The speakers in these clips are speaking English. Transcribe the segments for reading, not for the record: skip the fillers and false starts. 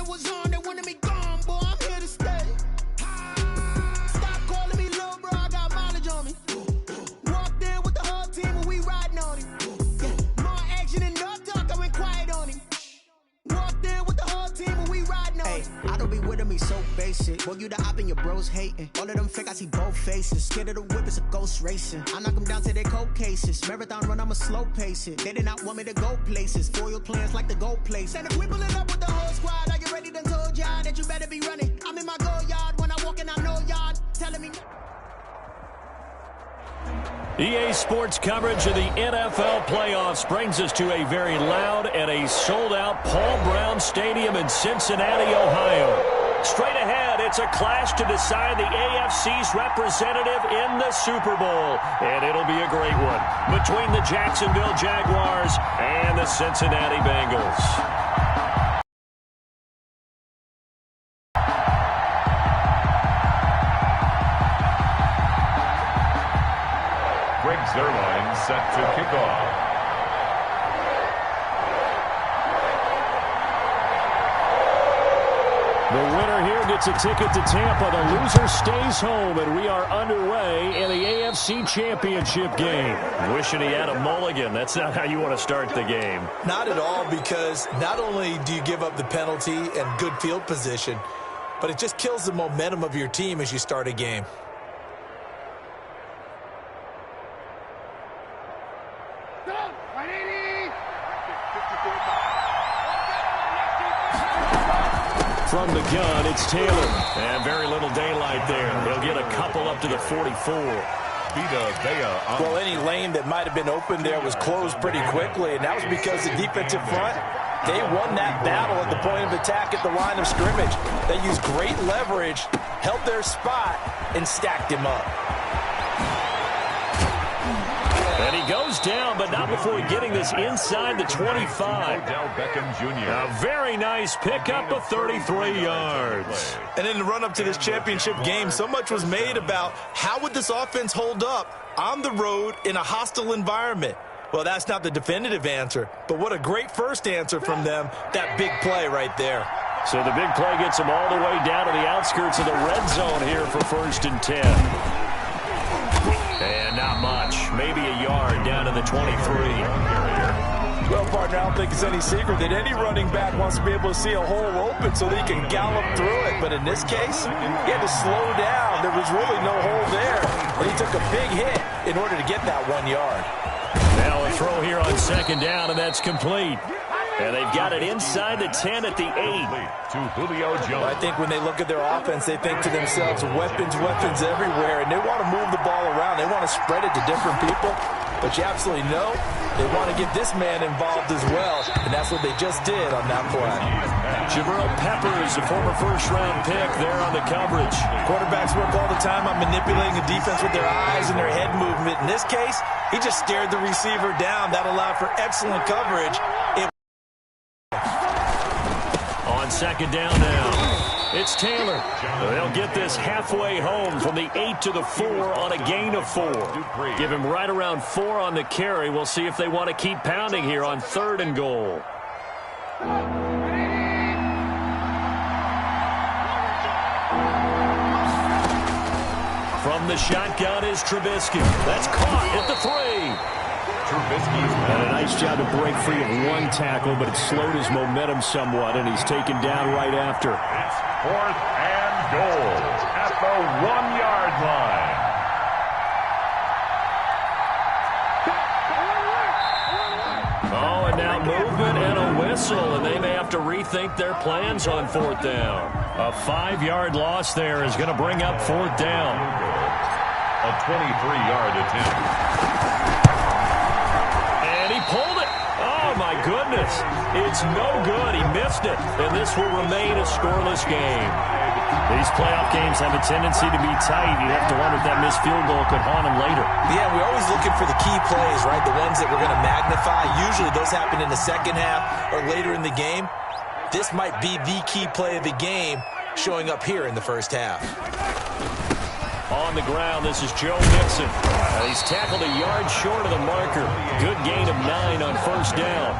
was on, they wanted me gone, boy, I'm here to stay. Stop calling me little bro, I got mileage on me. Walked in with the whole team and we riding on him. More action and no talk, I went quiet on him. Walked in with the whole team and we riding on him. I don't be with me so basic. Boy, you the op and your bros hating. All of them fake, I see both faces. Scared of the whip, it's a ghost racing. I knock them down to their cold cases. Marathon run, I'ma slow pace it. They did not want me to go places. Foil plans like the gold place. And if we pulling up with the whole squad, are you ready? Done told y'all that you better be running. I'm in my go yard. When I walk in, I know y'all telling me. EA Sports coverage of the NFL playoffs brings us to a very loud and a sold-out Paul Brown Stadium in Cincinnati, Ohio. Straight ahead, it's a clash to decide the AFC's representative in the Super Bowl. And it'll be a great one between the Jacksonville Jaguars and the Cincinnati Bengals. Zerline set to kick off. The winner here gets a ticket to Tampa. The loser stays home, and we are underway in the AFC Championship game. Wishing he had a mulligan. That's not how you want to start the game. Not at all, because not only do you give up the penalty and good field position, but it just kills the momentum of your team as you start a game. From the gun, it's Taylor. And very little daylight there. He'll get a couple up to the 44. Well, any lane that might have been open there was closed pretty quickly, and that was because the defensive front, they won that battle at the point of attack at the line of scrimmage. They used great leverage, held their spot, and stacked him up. And he goes down, but not before getting this inside the 25. A very nice pickup of 33 yards. And in the run-up to this championship game, so much was made about how would this offense hold up on the road in a hostile environment. Well, that's not the definitive answer, but what a great first answer from them, that big play right there. So the big play gets them all the way down to the outskirts of the red zone here for 1st and 10. And not much. Maybe a yard down to the 23. Well, partner, I don't think it's any secret that any running back wants to be able to see a hole open so that he can gallop through it. But in this case, he had to slow down. There was really no hole there. And he took a big hit in order to get that 1 yard. Now a throw here on 2nd down, and that's complete. And they've got it inside the 10 at the 8. To Julio Jones. I think when they look at their offense, they think to themselves, weapons, weapons everywhere, and they want to move the ball around. They want to spread it to different people. But you absolutely know they want to get this man involved as well, and that's what they just did on that play. Jabril Peppers, a former first-round pick, there on the coverage. Quarterbacks work all the time on manipulating the defense with their eyes and their head movement. In this case, he just stared the receiver down. That allowed for excellent coverage. On 2nd down now, it's Taylor. They'll get this halfway home from the 8 to the 4 on a gain of 4. Give him right around 4 on the carry. We'll see if they want to keep pounding here on 3rd and goal. From the shotgun is Trubisky. That's caught at the 3. And a nice job to break free of one tackle, but it slowed his momentum somewhat, and he's taken down right after. It's 4th and goal at the 1-yard line. Oh, and now movement and a whistle, and they may have to rethink their plans on 4th down. A 5-yard loss there is going to bring up 4th down. A 23-yard attempt. Pulled it. Oh, my goodness. It's no good. He missed it. And this will remain a scoreless game. These playoff games have a tendency to be tight. You have to wonder if that missed field goal could haunt him later. Yeah, we're always looking for the key plays, right? The ones that we're going to magnify. Usually those happen in the second half or later in the game. This might be the key play of the game showing up here in the first half. On the ground, this is Joe Mixon. He's tackled a yard short of the marker. Good gain of 9 on 1st down.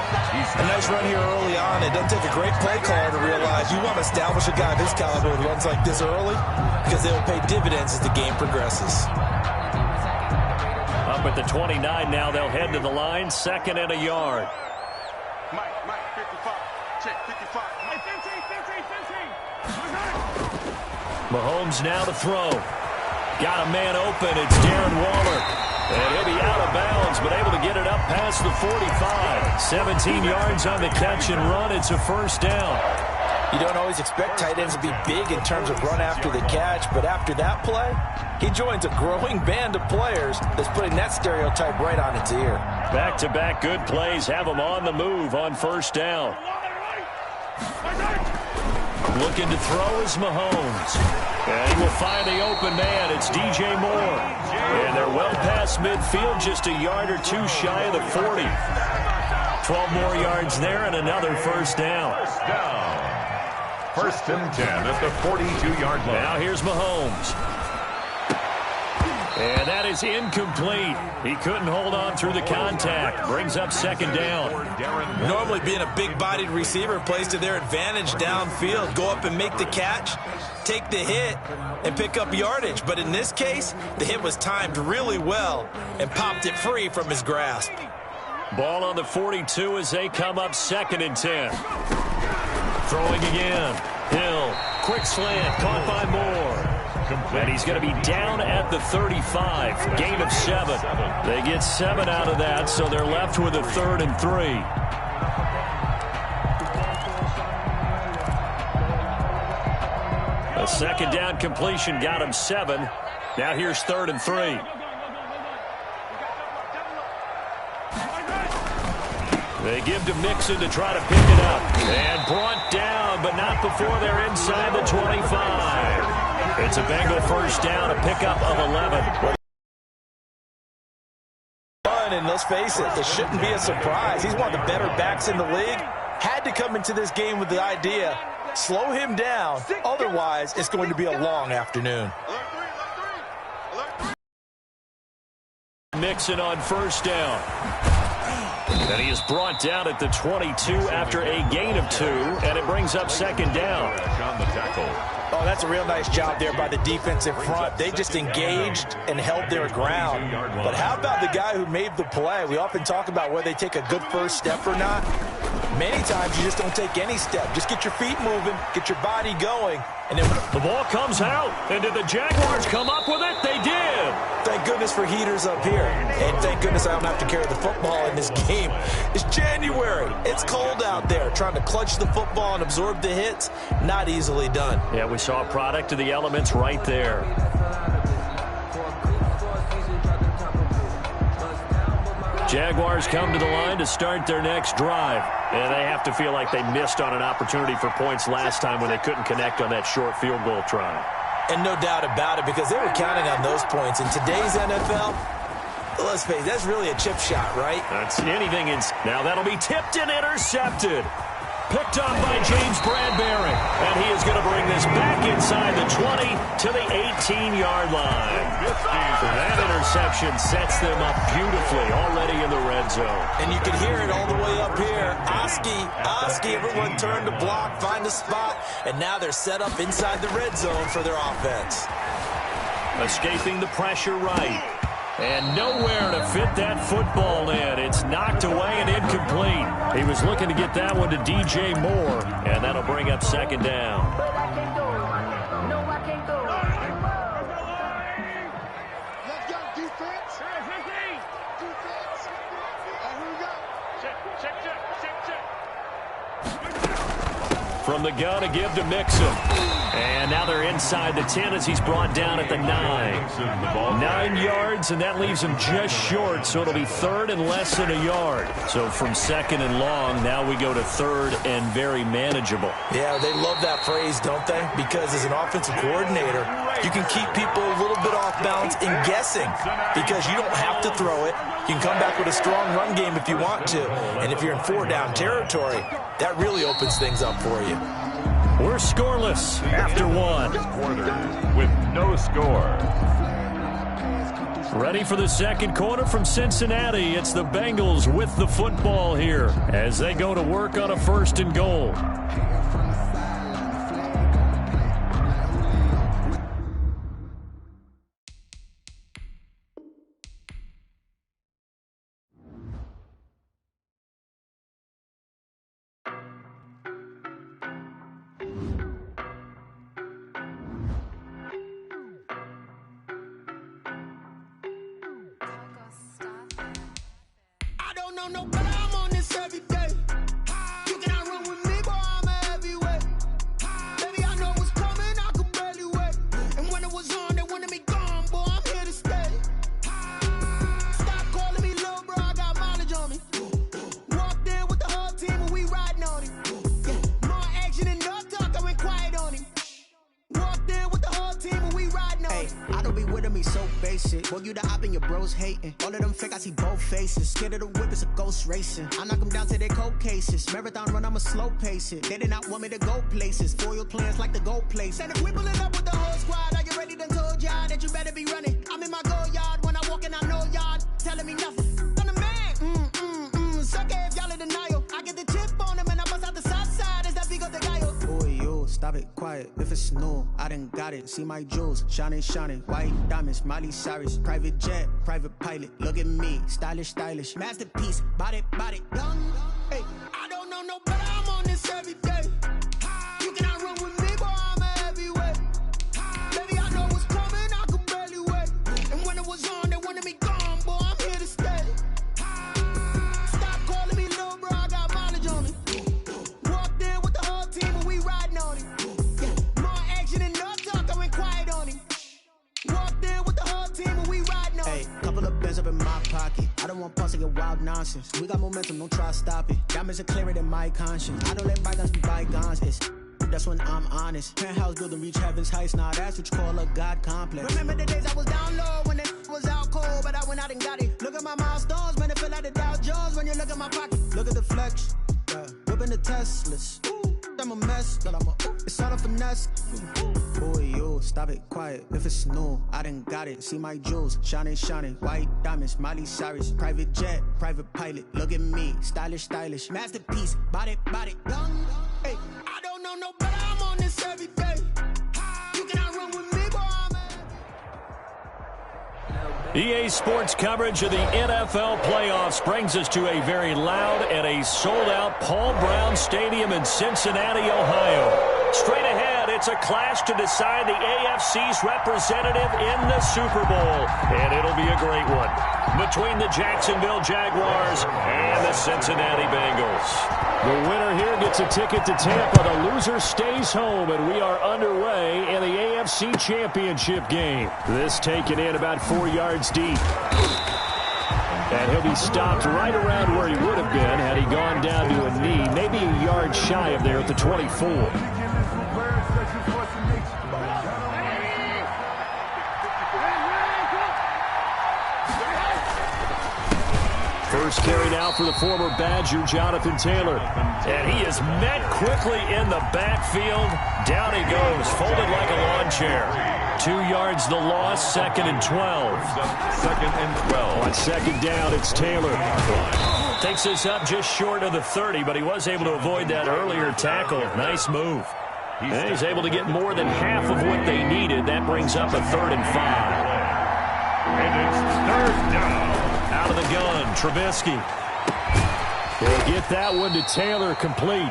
A nice run here early on. It doesn't take a great play caller to realize you want to establish a guy of his caliber with runs like this early because they will pay dividends as the game progresses. Up at the 29 now, they'll head to the line, 2nd and a yard. Mike, 55. Check, 55. Mike, 15. Mahomes now to throw. Got a man open. It's Darren Waller. And he'll be out of bounds, but able to get it up past the 45. 17 yards on the catch and run. It's a first down. You don't always expect tight ends to be big in terms of run after the catch, but after that play, he joins a growing band of players that's putting that stereotype right on its ear. Back-to-back good plays have him on the move on first down. Looking to throw is Mahomes. And he will find the open man. It's DJ Moore. And they're well past midfield, just a yard or two shy of the 40. 12 more yards there and another first down. First and 10 at the 42-yard line. Now here's Mahomes. And that is incomplete. He couldn't hold on through the contact. Brings up second down. Normally being a big-bodied receiver plays to their advantage downfield. Go up and make the catch, take the hit, and pick up yardage. But in this case, the hit was timed really well and popped it free from his grasp. Ball on the 42 as they come up 2nd and 10. Throwing again. Hill. Quick slant. Caught by Moore. And he's going to be down at the 35. Gain of 7. They get 7 out of that, so they're left with a 3rd and 3. A second down completion got him 7. Now here's 3rd and 3. They give to Mixon to try to pick it up. And brought down, but not before they're inside the 25. It's a Bengal first down, a pickup of 11. And let's face it, it shouldn't be a surprise. He's one of the better backs in the league. Had to come into this game with the idea, slow him down. Otherwise, it's going to be a long afternoon. Mixon on first down. And he is brought down at the 22 after a gain of 2, and it brings up second down. On the tackle. Oh, that's a real nice job there by the defensive front. They just engaged and held their ground. But how about the guy who made the play? We often talk about whether they take a good first step or not. Many times you just don't take any step. Just get your feet moving, get your body going, and then the ball comes out. And did the Jaguars come up with it? They did. Thank goodness for heaters up here. And thank goodness I don't have to carry the football in this game. It's January. It's cold out there. Trying to clutch the football and absorb the hits, not easily done. Yeah, we saw a product of the elements right there. Jaguars come to the line to start their next drive. And they have to feel like they missed on an opportunity for points last time when they couldn't connect on that short field goal try. And no doubt about it, because they were counting on those points. In today's NFL, let's face it, that's really a chip shot, right? That's anything. Now that'll be tipped and intercepted. Picked up by James Bradbury. And he is going to bring this back inside the 20 to the 18-yard line. That interception sets them up beautifully already in the red zone. And you can hear it all the way up here. Oski, everyone turned to block, find a spot, and now they're set up inside the red zone for their offense. Escaping the pressure right. And nowhere to fit that football in. It's knocked away and incomplete. He was looking to get that one to DJ Moore, and that'll bring up second down. Let's go, defense. Defense. Here we go. Check. From the gun, a give to Mixon. And now they're inside the 10 as he's brought down at the 9. 9 yards, and that leaves him just short, so it'll be 3rd and less than a yard. So from 2nd and long, now we go to 3rd and very manageable. Yeah, they love that phrase, don't they? Because as an offensive coordinator, you can keep people a little bit off balance in guessing because you don't have to throw it. You can come back with a strong run game if you want to. And if you're in 4-down territory, that really opens things up for you. We're scoreless after 1. With no score. Ready for the second quarter from Cincinnati. It's the Bengals with the football here as they go to work on a 1st and goal. No, but I'm on this every day. You cannot run with me, boy, I'm a heavyweight. Baby, I know what's coming, I could barely wait. And when it was on, they wanted me gone, boy, I'm here to stay. Stop calling me little bro, I got mileage on me. Walked in with the whole team and we riding on him. Yeah, more action and no talk, I went quiet on him. Walked in with the whole team and we riding on him. I don't be with him, he's so basic. Boy, you the op and your bros hating. All of them fake, I see both faces. Scared of the whip, it's a ghost racing. I knock them down to their cold cases. Marathon run, I'ma slow pace it. They did not want me to go places. Foil plans like the go place. And if we pulling up with the whole squad, are you ready? Done told y'all that you better be running. I'm in my go yard when I walk in, I know y'all telling me nothing. I'm the man. Suck it if y'all in denial. I get the chip on them and I bust out the south side. Is that Vigo de Gallo? Boy, yo, stop it, quiet. If it's new, I done got it. See my jewels, shining, shining. White diamonds, Miley Cyrus. Private jet, private pilot. Look at me, stylish, stylish. Masterpiece, body, young. Hey, I don't know no better, I'm on this every day. You cannot run with me, boy, I'm a heavyweight. Baby, I know what's coming, I could barely wait. And when it was on, they wanted me gone, boy, I'm here to stay. Stop calling me little bro, I got mileage on me. Walked in with the whole team and we riding on him. Yeah, more action and no talk, I went quiet on him. Walked in with the whole team and we riding on him. Hey, couple of bands up in my pocket. I don't want pause to get wild nonsense. We got momentum, don't try to stop it. Diamonds are clearer than my conscience. I don't let bygones be bygones. That's when I'm honest. Penthouse building, reach heaven's heights. Nah, that's what you call a God complex. Remember the days I was down low when it was out cold, but I went out and got it. Look at my milestones, man, it feel like the Dow Jones when you look at my pocket. Look at the flex, whipping the Teslas. I'm a mess, but it's all a finesse. Boy, yo, stop it, quiet. If it's new, I done got it. See my jewels, shining, shining. White diamonds, Miley Cyrus. Private jet, private pilot. Look at me, stylish, stylish. Masterpiece, body, young. Hey, I don't know no better, I'm on this every day. You cannot run with me, boy, I'm a... EA Sports coverage of the NFL playoffs brings us to a very loud and a sold-out Paul Brown Stadium in Cincinnati, Ohio. Straight ahead, it's a clash to decide the AFC's representative in the Super Bowl, and it'll be a great one between the Jacksonville Jaguars and the Cincinnati Bengals. The winner here gets a ticket to Tampa. The loser stays home, and we are underway in the AFC Championship game. This taken in about 4 yards deep. And he'll be stopped right around where he would have been had he gone down to a knee, maybe a yard shy of there at the 24. First carry now for the former Badger, Jonathan Taylor. And he is met quickly in the backfield. Down he goes, folded like a lawn chair. 2 yards the loss, 2nd and 12. 2nd and 12. On second down, it's Taylor. Takes this up just short of the 30, but he was able to avoid that earlier tackle. Nice move. And he's able to get more than half of what they needed. That brings up a 3rd and 5. And it's 3rd down. Out of the gun, Trubisky. They'll get that one to Taylor complete.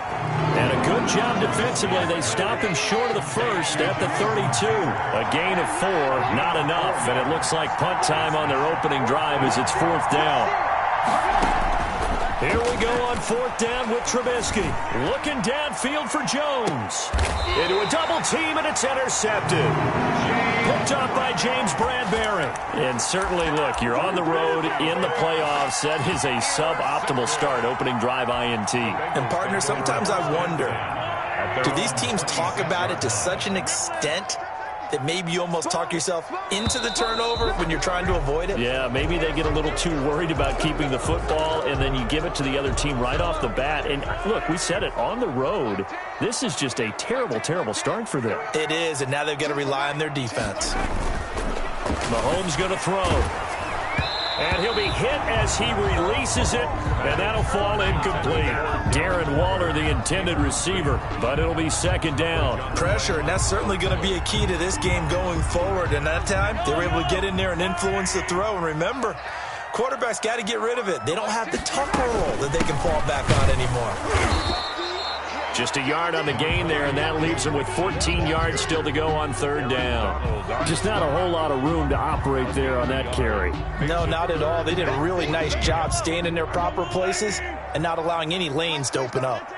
And a good job defensively. They stopped him short of the first at the 32. A gain of 4, not enough. And it looks like punt time on their opening drive as it's 4th down. Here we go on 4th down with Trubisky. Looking downfield for Jones. Into a double team, and it's intercepted. Picked up by James Bradbury. And certainly, look, you're on the road in the playoffs. That is a suboptimal start, opening drive INT. And, partner, sometimes I wonder, do these teams talk about it to such an extent that maybe you almost talk yourself into the turnover when you're trying to avoid it? Yeah, maybe they get a little too worried about keeping the football, and then you give it to the other team right off the bat. And, look, we said it, on the road, this is just a terrible, terrible start for them. It is, and now they've got to rely on their defense. Mahomes going to throw. And he'll be hit as he releases it, and that'll fall incomplete. Darren Waller, the intended receiver, but it'll be second down. Pressure, and that's certainly going to be a key to this game going forward. And that time, they were able to get in there and influence the throw. And remember, quarterbacks got to get rid of it. They don't have the tucker roll that they can fall back on anymore. Just a yard on the gain there, and that leaves them with 14 yards still to go on third down. Just not a whole lot of room to operate there on that carry. No, not at all. They did a really nice job staying in their proper places and not allowing any lanes to open up.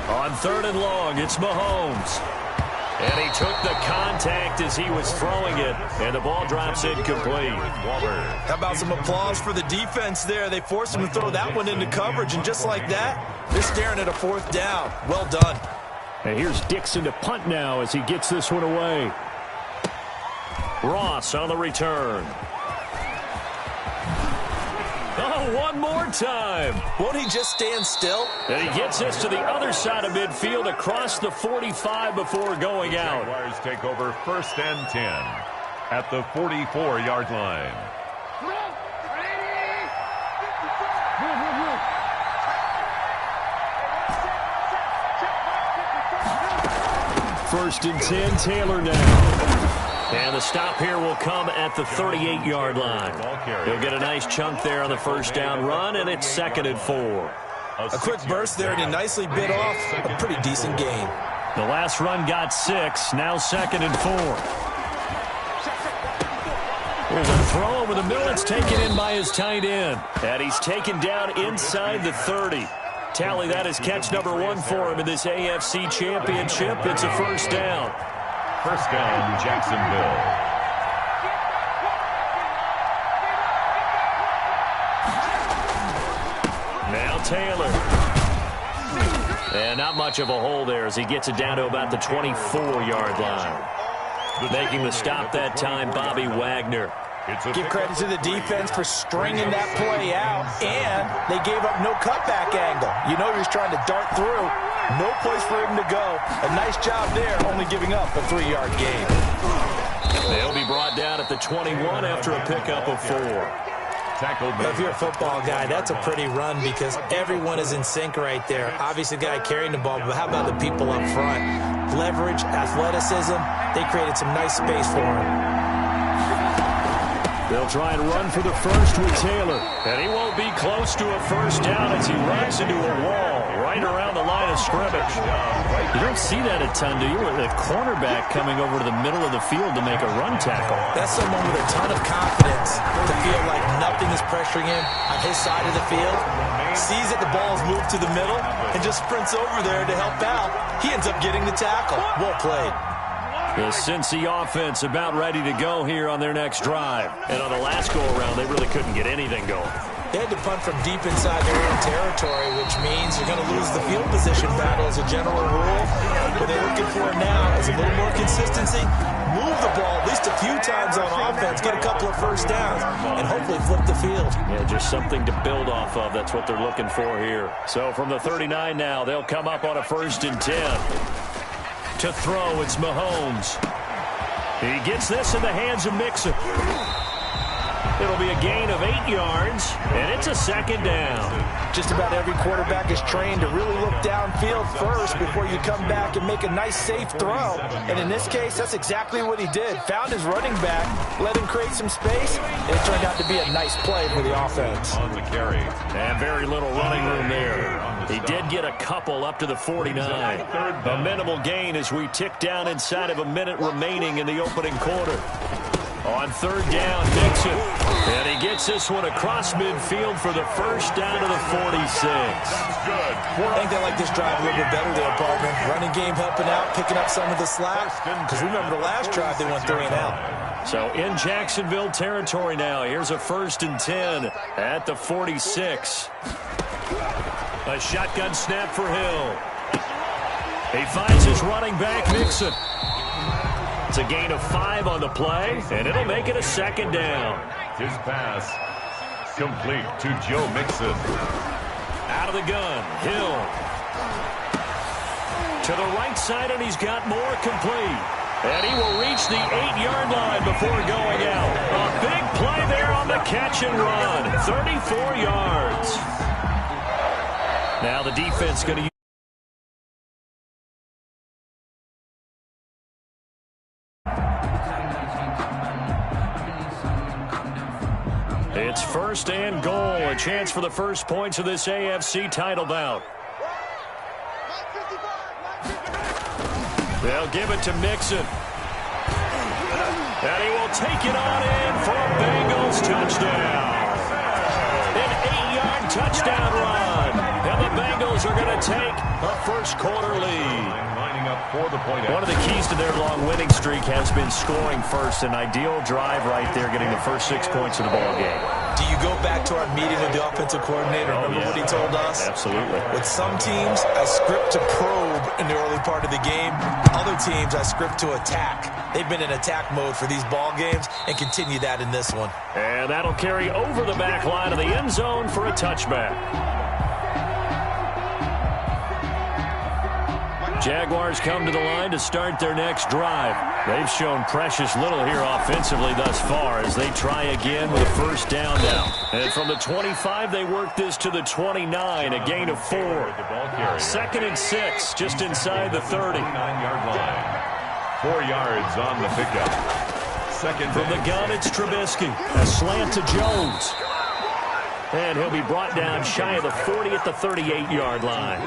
On third and long, it's Mahomes. And he took the contact as he was throwing it, and the ball drops incomplete. How about some applause for the defense there? They forced him to throw that one into coverage, and just like that, they're staring at a fourth down. Well done. And here's Dixon to punt now as he gets this one away. Ross on the return. Oh, one more time. Won't he just stand still? And he gets this to the other side of midfield across the 45 before going out. Jaguars take over first and 10 at the 44-yard line. First and 10, Taylor now. And the stop here will come at the 38-yard line. He'll get a nice chunk there on the first down run, and it's second and 4. A quick burst there, and he nicely bit off a pretty decent gain. The last run got 6, now second and 4. There's a throw over the middle. It's taken in by his tight end. And he's taken down inside the 30. Tally, that is catch number 1 for him in this AFC Championship. It's a first down. First down, Jacksonville. Now Taylor. And not much of a hole there as he gets it down to about the 24-yard line. Making the stop that time, Bobby Wagner. Give credit to the defense for stringing that play out, and they gave up no cutback angle. You know he was trying to dart through. No place for him to go. A nice job there, only giving up a 3-yard gain. They'll be brought down at the 21 after a pickup of 4. If you're a football guy, that's a pretty run because everyone is in sync right there. Obviously, the guy carrying the ball, but how about the people up front? Leverage, athleticism, they created some nice space for him. They'll try and run for the first with Taylor. And he won't be close to a first down as he runs into a wall right around the line of scrimmage. You don't see that a ton, do you? With a cornerback coming over to the middle of the field to make a run tackle. That's someone with a ton of confidence to feel like nothing is pressuring him on his side of the field. Sees that the ball's moved to the middle and just sprints over there to help out. He ends up getting the tackle. Well played. The Cincy offense about ready to go here on their next drive. And on the last go-around, they really couldn't get anything going. They had to punt from deep inside their own territory, which means you're going to lose the field position battle as a general rule. What they're looking for now is a little more consistency. Move the ball at least a few times on offense, get a couple of first downs, and hopefully flip the field. Yeah, just something to build off of. That's what they're looking for here. So from the 39 now, they'll come up on a first and 10. To throw, it's Mahomes. He gets this in the hands of Mixon. It'll be a gain of 8 yards, and it's a second down. Just about every quarterback is trained to really look downfield first before you come back and make a nice, safe throw. And in this case, that's exactly what he did. Found his running back, let him create some space, and it turned out to be a nice play for the offense. On the carry. And very little running room there. He did get a couple up to the 49. A minimal gain as we tick down inside of a minute remaining in the opening quarter. On third down, Nixon. And he gets this one across midfield for the first down to the 46. I think they like this drive a little bit better there, partner. Running game helping out, picking up some of the slack. Because remember the last drive, they went 3 and out. So in Jacksonville territory now. Here's a first and 10 at the 46. A shotgun snap for Hill. He finds his running back, Nixon. It's a gain of 5 on the play, and it'll make it a second down. His pass complete to Joe Mixon. Out of the gun, Hill. To the right side, and he's got more complete. And he will reach the 8-yard line before going out. A big play there on the catch and run. 34 yards. Now the defense going to use. It's first and goal. A chance for the first points of this AFC title bout. They'll give it to Mixon. And he will take it on in for a Bengals touchdown. An 8-yard touchdown run. And the Bengals are going to take a first-quarter lead. One of the keys to their long winning streak has been scoring first. An ideal drive right there, getting the first 6 points of the ball game. Do you go back to our meeting with the offensive coordinator? Remember what he told us? Absolutely. With some teams, I script to probe in the early part of the game. Other teams, I script to attack. They've been in attack mode for these ball games and continue that in this one. And that'll carry over the back line of the end zone for a touchback. Jaguars come to the line to start their next drive. They've shown precious little here offensively thus far as they try again with a first down now. And from the 25, they work this to the 29, a gain of 4. 2nd and 6, just inside the 30. 9-yard line. 4 yards on the pickup. Second from the gun, it's Trubisky. A slant to Jones. And he'll be brought down shy of the 40 at the 38-yard line.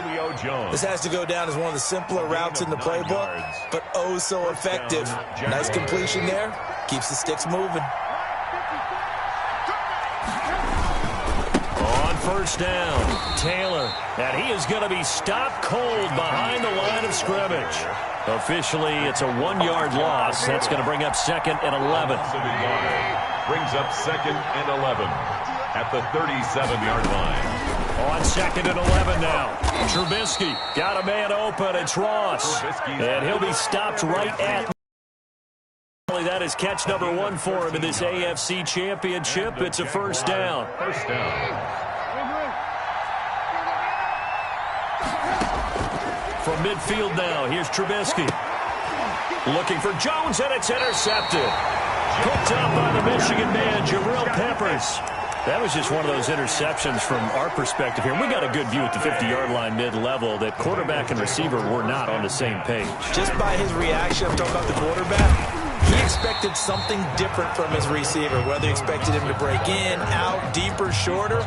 This has to go down as one of the simpler routes in the playbook, but oh so effective. Nice completion there. Keeps the sticks moving. On first down, Taylor. And he is going to be stopped cold behind the line of scrimmage. Officially, it's a 1-yard loss. That's going to bring up 2nd and 11. Brings up 2nd and 11. At the 37-yard line. On 2nd and 11 now. Trubisky got a man open. It's Ross. And he'll be stopped right at. That is catch number 1 for him in this AFC Championship. It's a first down. First down. From midfield now, here's Trubisky. Looking for Jones, and it's intercepted. Picked up by the Michigan man, Jabril Peppers. That was just one of those interceptions from our perspective here. We got a good view at the 50-yard line mid-level that quarterback and receiver were not on the same page. Just by his reaction, I'm talking about the quarterback, he expected something different from his receiver, whether he expected him to break in, out, deeper, shorter.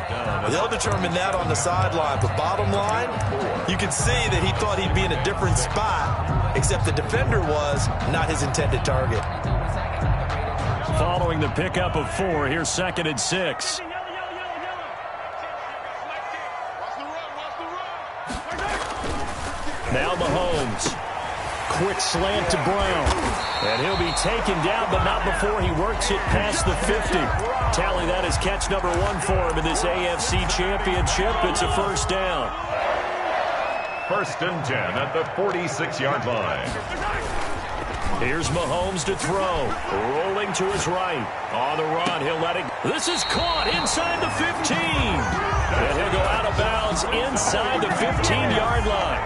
They'll determine that on the sideline. But bottom line, you can see that he thought he'd be in a different spot, except the defender was not his intended target. Following the pickup of 4, here's 2nd and 6. Now Mahomes. Quick slant to Brown. And he'll be taken down, but not before he works it past the 50. Tally that is catch number 1 for him in this AFC Championship. It's a first down. 1st and 10 at the 46-yard line. Here's Mahomes to throw. Rolling to his right. On the run, he'll let it. This is caught inside the 15. And he'll go out of bounds inside the 15-yard line.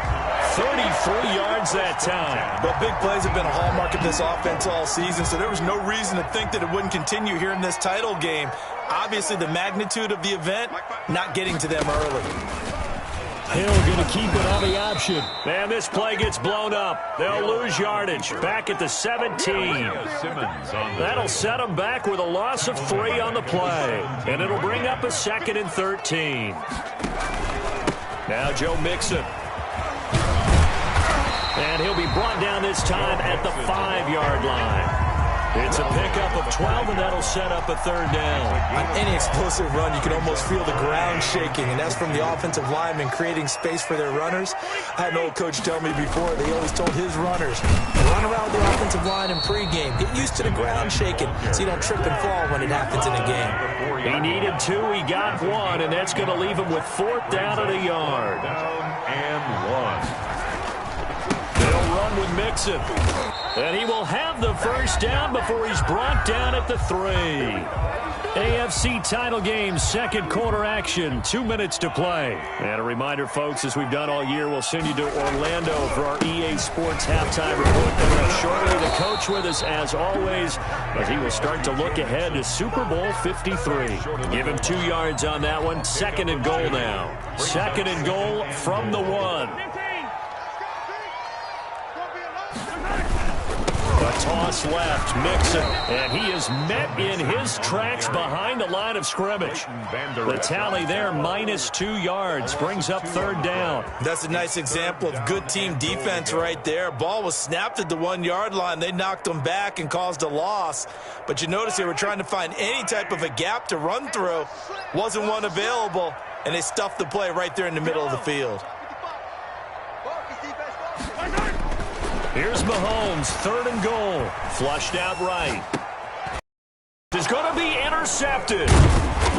33 yards that time. But big plays have been a hallmark of this offense all season, so there was no reason to think that it wouldn't continue here in this title game. Obviously, the magnitude of the event not getting to them early. Hill going to keep it on the option. And this play gets blown up. They'll lose yardage. Back at the 17. That'll set them back with a loss of 3 on the play. And it'll bring up a 2nd and 13. Now Joe Mixon. And he'll be brought down this time at the 5-yard line. It's a pickup of 12, and that'll set up a 3rd down. On any explosive run, you can almost feel the ground shaking, and that's from the offensive linemen creating space for their runners. I had an old coach tell me before, they always told his runners, run around the offensive line in pregame. Get used to the ground shaking so you don't trip and fall when it happens in a game. He needed 2, he got 1, and that's going to leave him with 4th down at a yard. Down and 1. They'll run with Mixon. And he will have the first down before he's brought down at the 3. AFC title game, second quarter action, 2 minutes to play. And a reminder, folks, as we've done all year, we'll send you to Orlando for our EA Sports halftime report coming up shortly. The coach with us, as always, as he will start to look ahead to Super Bowl 53. Give him 2 yards on that one. Second and goal now. Second and goal from the 1. A toss left, Mixon, and he is met in his tracks behind the line of scrimmage. The tally there, -2 yards, brings up third down. That's a nice example of good team defense right there. Ball was snapped at the 1-yard line. They knocked him back and caused a loss. But you notice they were trying to find any type of a gap to run through. Wasn't one available, and they stuffed the play right there in the middle of the field. Here's Mahomes, third and goal. Flushed out right. Is going to be intercepted.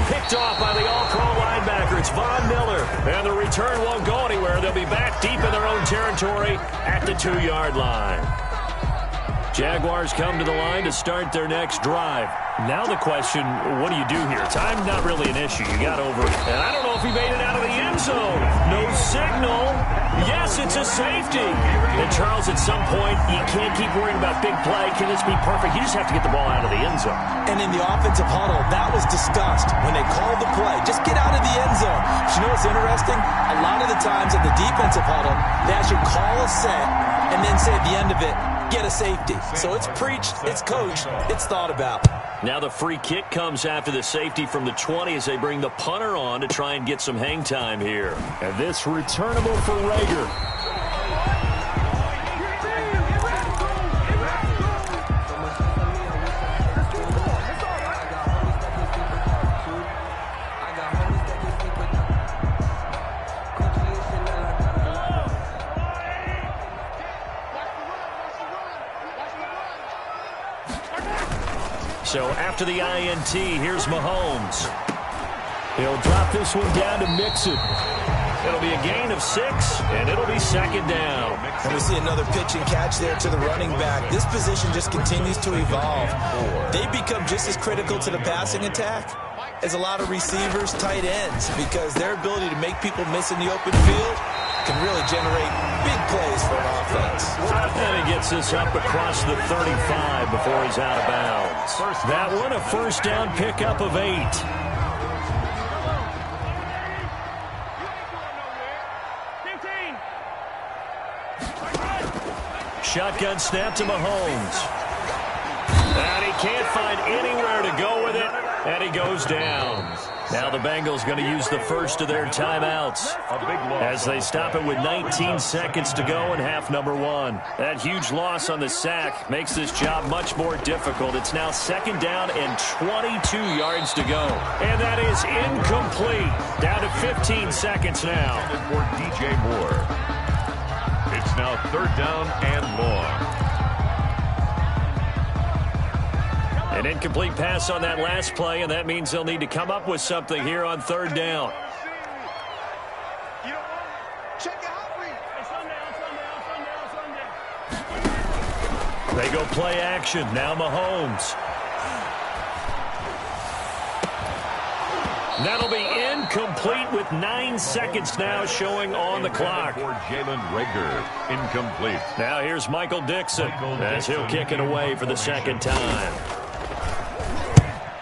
Picked off by the all-pro linebacker. It's Von Miller. And the return won't go anywhere. They'll be back deep in their own territory at the 2-yard line. Jaguars come to the line to start their next drive. Now the question, what do you do here? Time not really an issue. You got over it. And I don't know if he made it out of the end zone. No signal. Yes, it's a safety. And Charles, at some point, you can't keep worrying about big play. Can this be perfect? You just have to get the ball out of the end zone. And in the offensive huddle, that was discussed when they called the play. Just get out of the end zone. But you know what's interesting? A lot of the times in the defensive huddle, they actually call a set and then say at the end of it, get a safety. So it's preached, it's coached, it's thought about. Now the free kick comes after the safety from the 20 as they bring the punter on to try and get some hang time here. And this returnable for Rager. So after the INT, here's Mahomes. He'll drop this one down to Mixon. It'll be a gain of 6, and it'll be second down. And we see another pitch and catch there to the running back. This position just continues to evolve. They become just as critical to the passing attack as a lot of receivers, tight ends, because their ability to make people miss in the open field can really generate big plays for an offense. And he gets this up across the 35 before he's out of bounds. That one, a first down pickup of 8. Shotgun snap to Mahomes. And he can't find anywhere to go with it, and he goes down. Now the Bengals going to use the first of their timeouts as they stop it with 19 seconds to go in half number 1. That huge loss on the sack makes this job much more difficult. It's now second down and 22 yards to go. And that is incomplete. Down to 15 seconds now. For DJ Moore. It's now third down and long. An incomplete pass on that last play, and that means they'll need to come up with something here on third down. They go play action. Now Mahomes. That'll be incomplete with 9 seconds now showing on the clock. For Jalen Rager, incomplete. Now here's Michael Dixon as he'll kick it away for the second time.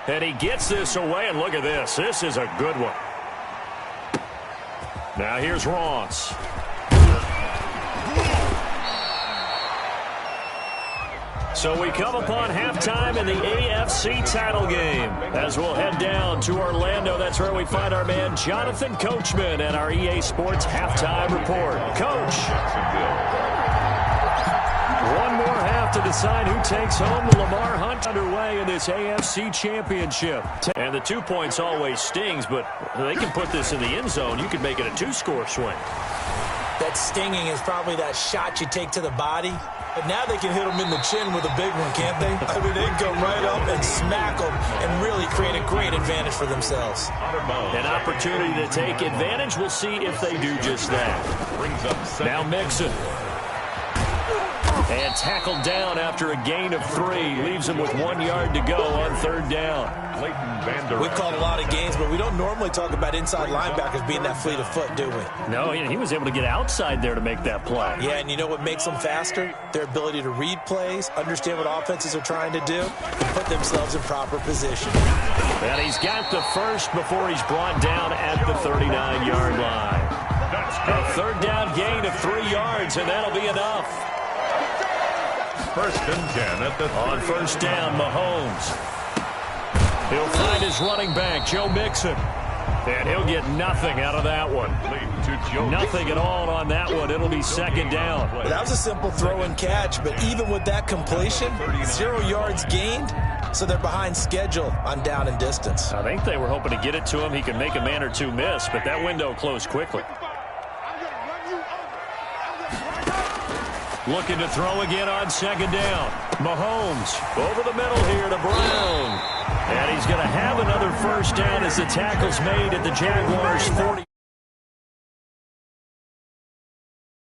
And he gets this away, and look at this. This is a good one. Now here's Ross. So we come upon halftime in the AFC title game. As we'll head down to Orlando, that's where we find our man Jonathan Coachman and our EA Sports halftime report. Coach. One more half to decide who takes home the Lamar Hunt underway in this AFC championship. And the 2 points always stings, but they can put this in the end zone. You could make it a 2-score swing. That stinging is probably that shot you take to the body. But now they can hit them in the chin with a big one, can't they? I mean, they can come right up and smack them and really create a great advantage for themselves. An opportunity to take advantage. We'll see if they do just that. Now Mixon. And tackled down after a gain of 3. Leaves him with 1 yard to go on third down. We've called a lot of games, but we don't normally talk about inside linebackers being that fleet of foot, do we? No, he was able to get outside there to make that play. Yeah, and you know what makes them faster? Their ability to read plays, understand what offenses are trying to do, and put themselves in proper position. And he's got the first before he's brought down at the 39-yard line. A third down gain of 3 yards, and that'll be enough. First and 10 at the 30. On first down, Mahomes. He'll find his running back, Joe Mixon. And he'll get nothing out of that one. Nothing at all on that one. It'll be second down. That was a simple throw and catch, but even with that completion, 0 yards gained, so they're behind schedule on down and distance. I think they were hoping to get it to him. He could make a man or two miss, but that window closed quickly. Looking to throw again on second down. Mahomes over the middle here to Brown. And he's going to have another first down as the tackle's made at the Jaguars' 40.